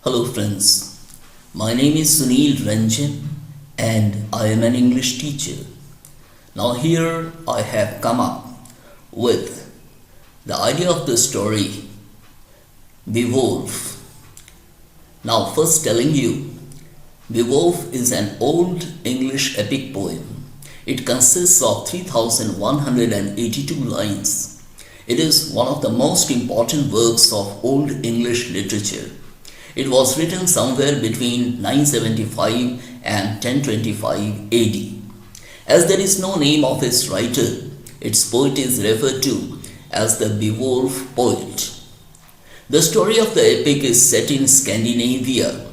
Hello friends, my name is Sunil Ranjan and I am an English teacher. Now here I have come up with the idea of the story Beowulf. Now first telling you, Beowulf is an old English epic poem. It consists of 3182 lines. It is one of the most important works of Old English literature. It was written somewhere between 975 and 1025 AD. As there is no name of its writer, its poet is referred to as the Beowulf poet. The story of the epic is set in Scandinavia.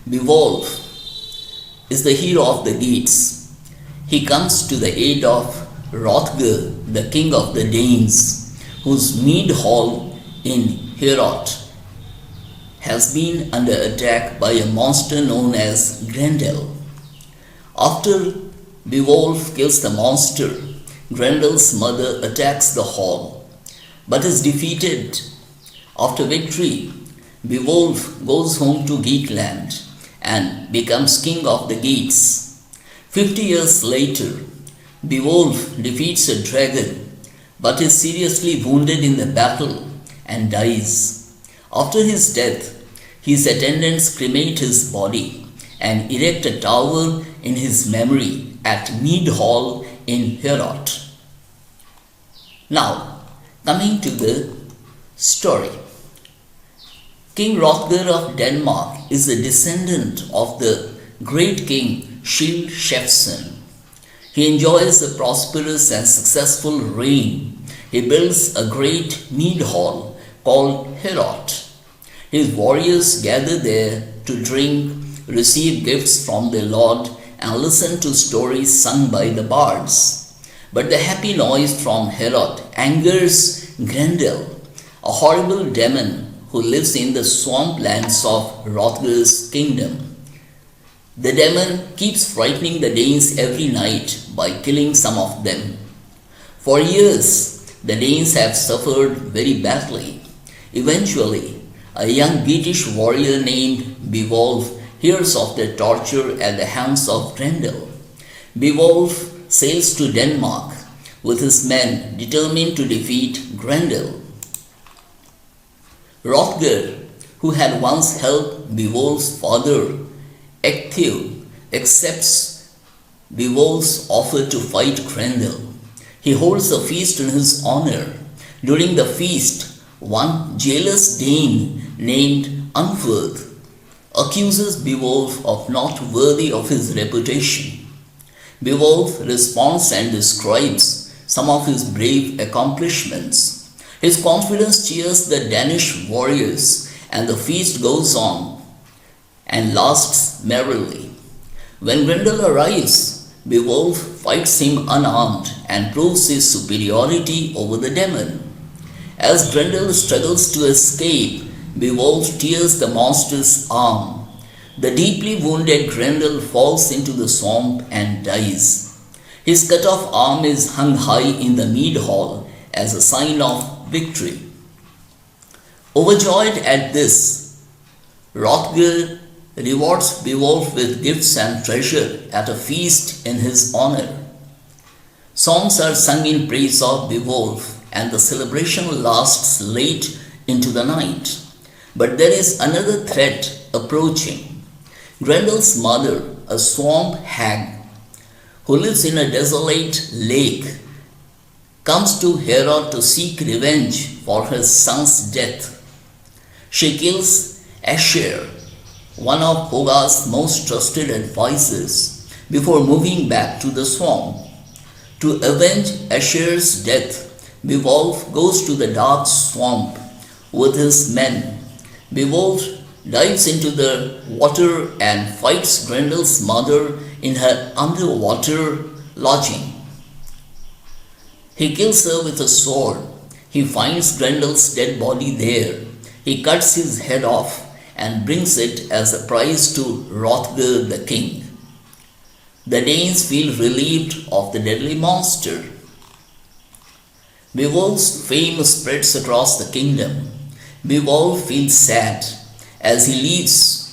Beowulf is the hero of the Geats. He comes to the aid of Hrothgar, the king of the Danes, whose mead hall in Heorot has been under attack by a monster known as Grendel. After Beowulf kills the monster, Grendel's mother attacks the hall, but is defeated. After victory, Beowulf goes home to Geatland and becomes king of the Geats. 50 years later, Beowulf defeats a dragon, but is seriously wounded in the battle and dies. After his death, his attendants cremate his body and erect a tower in his memory at Mead Hall in Heorot. Now, coming to the story. King Hrothgar of Denmark is a descendant of the great king Skjold. He enjoys a prosperous and successful reign. He builds a great mead hall called Heorot. His warriors gather there to drink, receive gifts from their lord, and listen to stories sung by the bards. But the happy noise from Heorot angers Grendel, a horrible demon who lives in the swamplands of Hrothgar's kingdom. The demon keeps frightening the Danes every night by killing some of them. For years, the Danes have suffered very badly. Eventually, a young Geatish warrior named Beowulf hears of their torture at the hands of Grendel. Beowulf sails to Denmark with his men determined to defeat Grendel. Hrothgar, who had once helped Beowulf's father, Ecgtheow, accepts Beowulf's offer to fight Grendel. He holds a feast in his honor. During the feast, one jealous Dane named Unferth accuses Beowulf of not worthy of his reputation. Beowulf responds and describes some of his brave accomplishments. His confidence cheers the Danish warriors, and the feast goes on and lasts merrily. When Grendel arrives, Beowulf fights him unarmed and proves his superiority over the demon. As Grendel struggles to escape, Beowulf tears the monster's arm. The deeply wounded Grendel falls into the swamp and dies. His cut-off arm is hung high in the mead hall as a sign of victory. Overjoyed at this, Hrothgar rewards Beowulf with gifts and treasure at a feast in his honor. Songs are sung in praise of Beowulf, and the celebration lasts late into the night. But there is another threat approaching. Grendel's mother, a swamp hag who lives in a desolate lake, comes to Heorot to seek revenge for her son's death. She kills Aesir, one of Hogar's most trusted advisors, before moving back to the swamp. To avenge Aesir's death, Beowulf goes to the dark swamp with his men. Beowulf dives into the water and fights Grendel's mother in her underwater lodging. He kills her with a sword. He finds Grendel's dead body there. He cuts his head off and brings it as a prize to Hrothgar the king. The Danes feel relieved of the deadly monster. Beowulf's fame spreads across the kingdom. Beowulf feels sad as he leaves.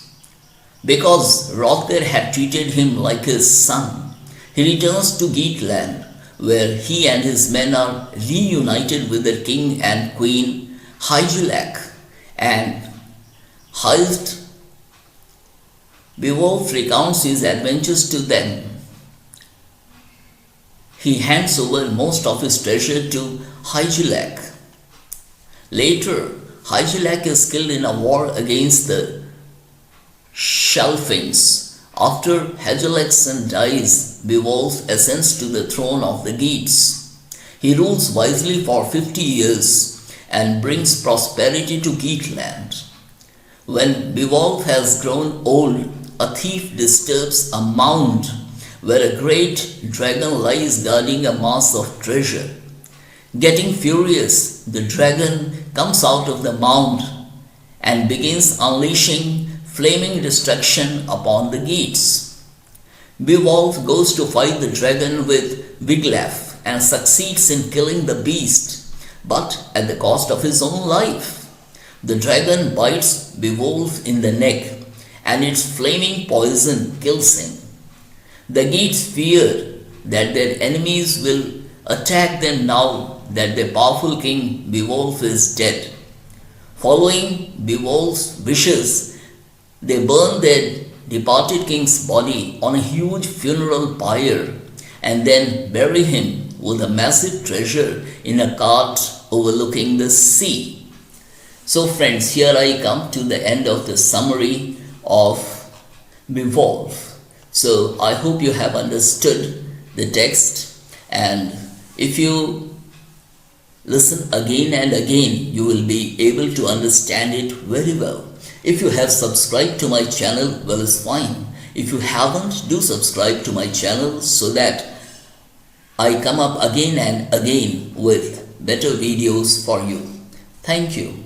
Because Hrothgar had treated him like his son, he returns to Geatland, where he and his men are reunited with their king and queen Hygelac, and whilst Beowulf recounts his adventures to them, he hands over most of his treasure to Hygelac. Later, Hygelac is killed in a war against the Schlafings. After Hygelac's son dies, Beowulf ascends to the throne of the Geats. He rules wisely for 50 years and brings prosperity to Geatland. When Beowulf has grown old, a thief disturbs a mound where a great dragon lies guarding a mass of treasure. Getting furious, the dragon comes out of the mound and begins unleashing flaming destruction upon the Geats. Beowulf goes to fight the dragon with Wiglaf and succeeds in killing the beast, but at the cost of his own life. The dragon bites Beowulf in the neck, and its flaming poison kills him. The Geats fear that their enemies will attack them now that their powerful king Beowulf is dead. Following Beowulf's wishes, they burn their departed king's body on a huge funeral pyre and then bury him with a massive treasure in a cart overlooking the sea. So friends, here I come to the end of the summary of Beowulf. So I hope you have understood the text, and if you listen again and again, you will be able to understand it very well. If you have subscribed to my channel, well, it's fine. If you haven't, do subscribe to my channel so that I come up again and again with better videos for you. Thank you.